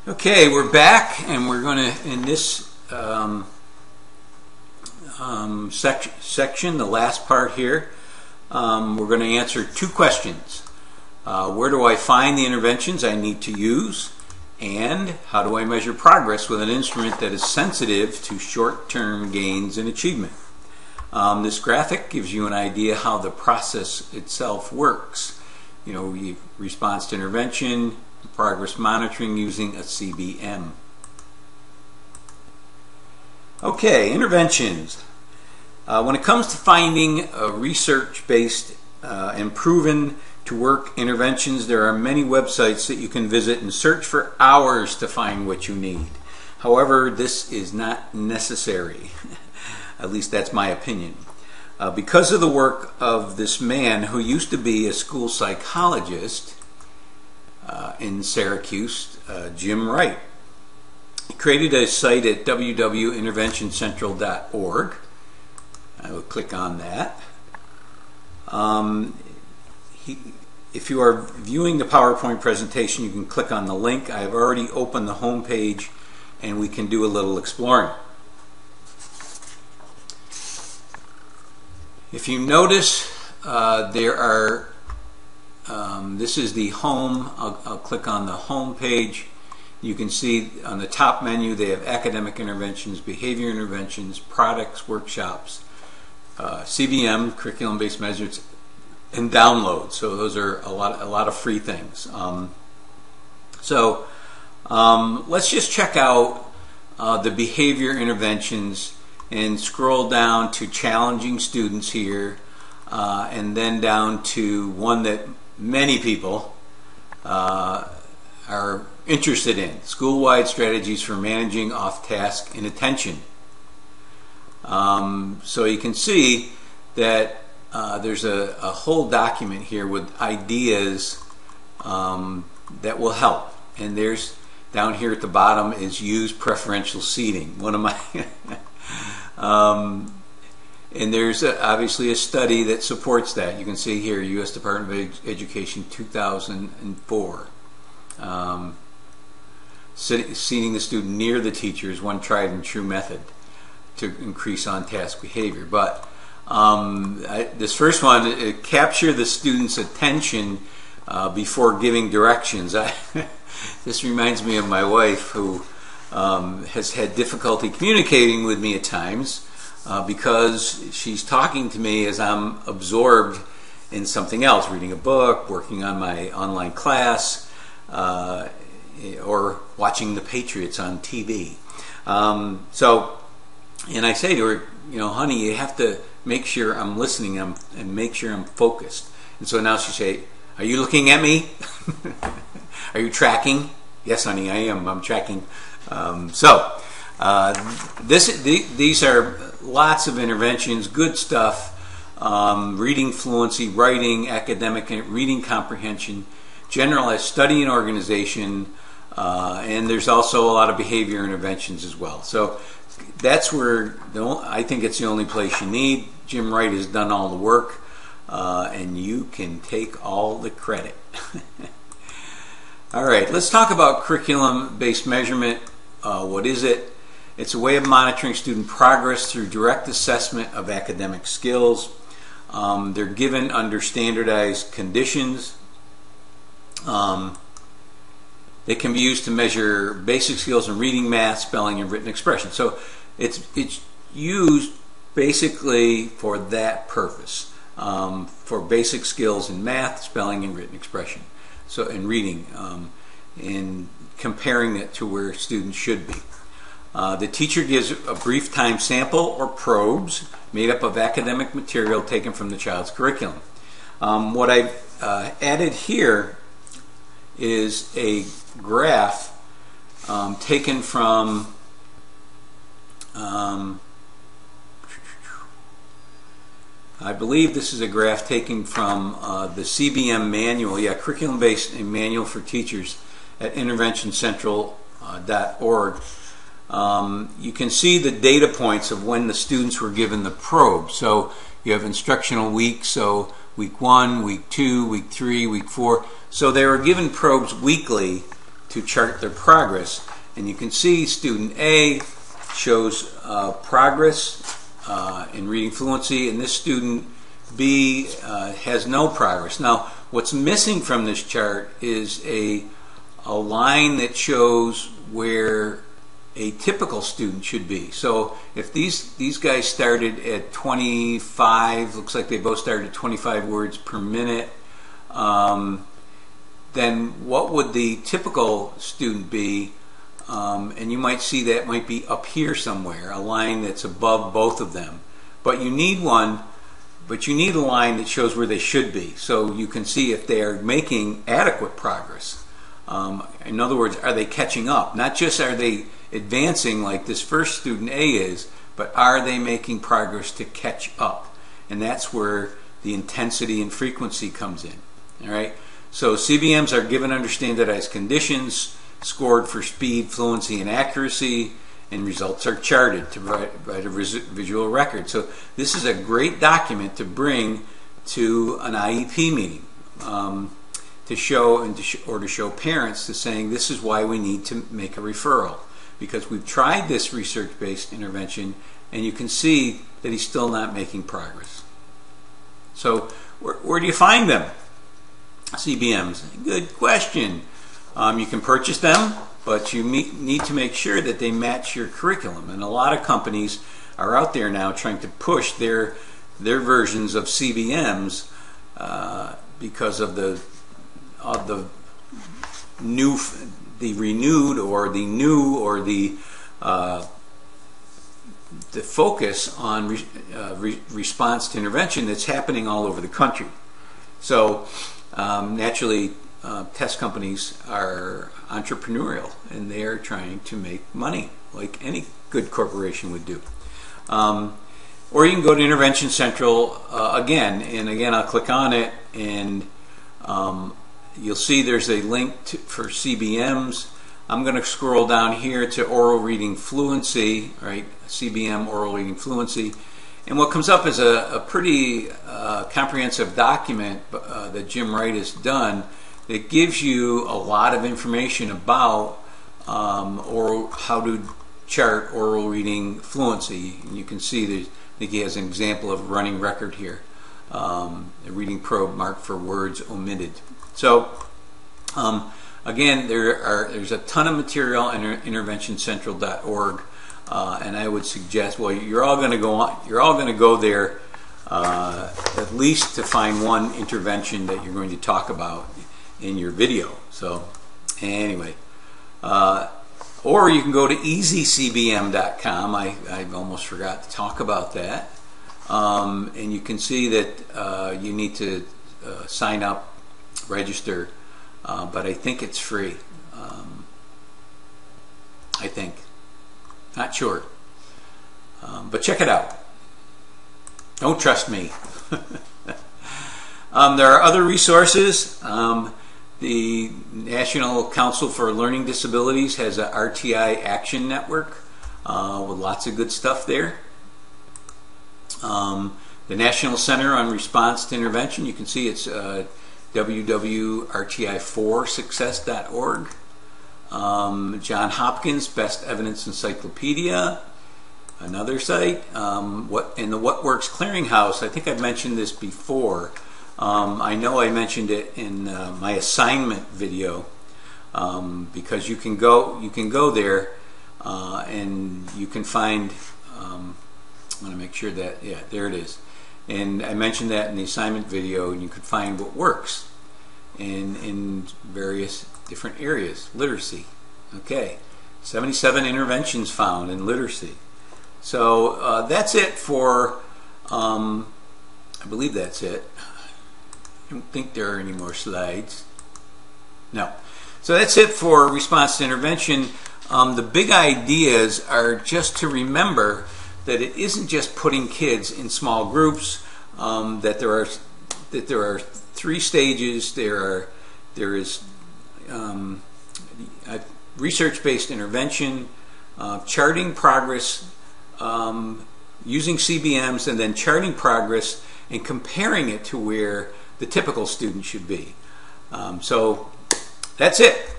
Okay, we're back, and we're going to, in this section, the last part here, we're going to answer two questions. Where do I find the interventions I need to use? And how do I measure progress with an instrument that is sensitive to short-term gains in achievement? This graphic gives you an idea how the process itself works. You know, response to intervention, progress monitoring using a CBM. Okay, interventions. When it comes to finding research-based and proven to work interventions, there are many websites that you can visit and search for hours to find what you need. However, this is not necessary. At least that's my opinion. Because of the work of this man who used to be a school psychologist in Syracuse, Jim Wright. He created a site at www.interventioncentral.org. I will click on that. If you are viewing the PowerPoint presentation, you can click on the link. I have already opened the home page, and we can do a little exploring. If you notice, there are this is the home. I'll click on the home page. You can see on the top menu they have academic interventions, behavior interventions, products, workshops, CBM, curriculum-based measures, and download. So those are a lot of free things. Let's just check out the behavior interventions and scroll down to challenging students here, and then down to one that many people are interested in: school-wide strategies for managing off-task inattention. So you can see that there's a whole document here with ideas that will help. And there's, down here at the bottom, is use preferential seating. One of my and there's obviously a study that supports that. You can see here, U.S. Department of Education, 2004. Seating the student near the teacher is one tried and true method to increase on-task behavior. But this first one, capture the student's attention before giving directions. This reminds me of my wife, who has had difficulty communicating with me at times because she's talking to me as I'm absorbed in something else, reading a book, working on my online class, or watching the Patriots on TV. And I say to her, you know, honey, you have to make sure I'm listening and make sure I'm focused. And so now she say, are you looking at me? Are you tracking? Yes, honey, I am. I'm tracking. These are lots of interventions, good stuff. Reading fluency, writing, academic reading comprehension, generalized study and organization, and there's also a lot of behavior interventions as well. So that's where I think it's the only place you need. Jim Wright has done all the work, and you can take all the credit. All right, let's talk about curriculum-based measurement. What is it? It's a way of monitoring student progress through direct assessment of academic skills. They're given under standardized conditions. They can be used to measure basic skills in reading, math, spelling, and written expression. So it's used basically for that purpose, for basic skills in math, spelling, and written expression. So in reading, and comparing it to where students should be. The teacher gives a brief time sample or probes made up of academic material taken from the child's curriculum. What I've added here is a graph taken from I believe this is a graph taken from the CBM manual, curriculum-based manual for teachers at interventioncentral.org. You can see the data points of when the students were given the probe. So you have instructional weeks, so week 1, week 2, week 3, week 4. So they were given probes weekly to chart their progress. And you can see student A shows progress in reading fluency, and this student B has no progress. Now, what's missing from this chart is a line that shows where a typical student should be. So if these guys started at 25, looks like they both started at 25 words per minute, then what would the typical student be? And you might see that might be up here somewhere, a line that's above both of them. But you need one, but you need a line that shows where they should be, so you can see if they are making adequate progress. In other words, are they catching up? Not just are they advancing like this first student A is, but are they making progress to catch up? And that's where the intensity and frequency comes in. All right. So CBMs are given under standardized conditions, scored for speed, fluency, and accuracy, and results are charted to provide a visual record. So this is a great document to bring to an IEP meeting to show or to show parents to saying this is why we need to make a referral, because we've tried this research-based intervention and you can see that he's still not making progress. So where do you find them? CBMs. Good question. You can purchase them, but you need to make sure that they match your curriculum. And a lot of companies are out there now trying to push their versions of CBMs because of the renewed or the new or the focus on response to intervention that's happening all over the country. So naturally, test companies are entrepreneurial and they are trying to make money like any good corporation would do. Or you can go to Intervention Central again, and again I'll click on it, and you'll see there's a link for CBMs. I'm going to scroll down here to oral reading fluency, right? CBM oral reading fluency. And what comes up is a pretty comprehensive document that Jim Wright has done that gives you a lot of information about how to chart oral reading fluency. And you can see I think he has an example of a running record here, a reading probe marked for words omitted. So again, there's a ton of material on interventioncentral.org. And I would suggest, well, you're all going to go there at least to find one intervention that you're going to talk about in your video. So anyway, or you can go to easycbm.com. I almost forgot to talk about that. And you can see that you need to sign up, register, but I think it's free. I think. Not sure. But check it out. Don't trust me. There are other resources. The National Council for Learning Disabilities has a RTI Action Network with lots of good stuff there. The National Center on Response to Intervention, you can see it's www.rti4success.org. John Hopkins Best Evidence Encyclopedia, another site. And the What Works Clearinghouse, I think I've mentioned this before. I know I mentioned it in my assignment video, because you can go there and you can find, I want to make sure that, yeah, there it is. And I mentioned that in the assignment video, and you can find what works in various different areas. Literacy, okay, 77 interventions found in literacy. So that's it for, I believe that's it. I don't think there are any more slides. No. So that's it for response to intervention. The big ideas are just to remember that it isn't just putting kids in small groups, that there are 3 stages. There is research-based intervention, charting progress using CBMs, and then charting progress and comparing it to where the typical student should be. So that's it.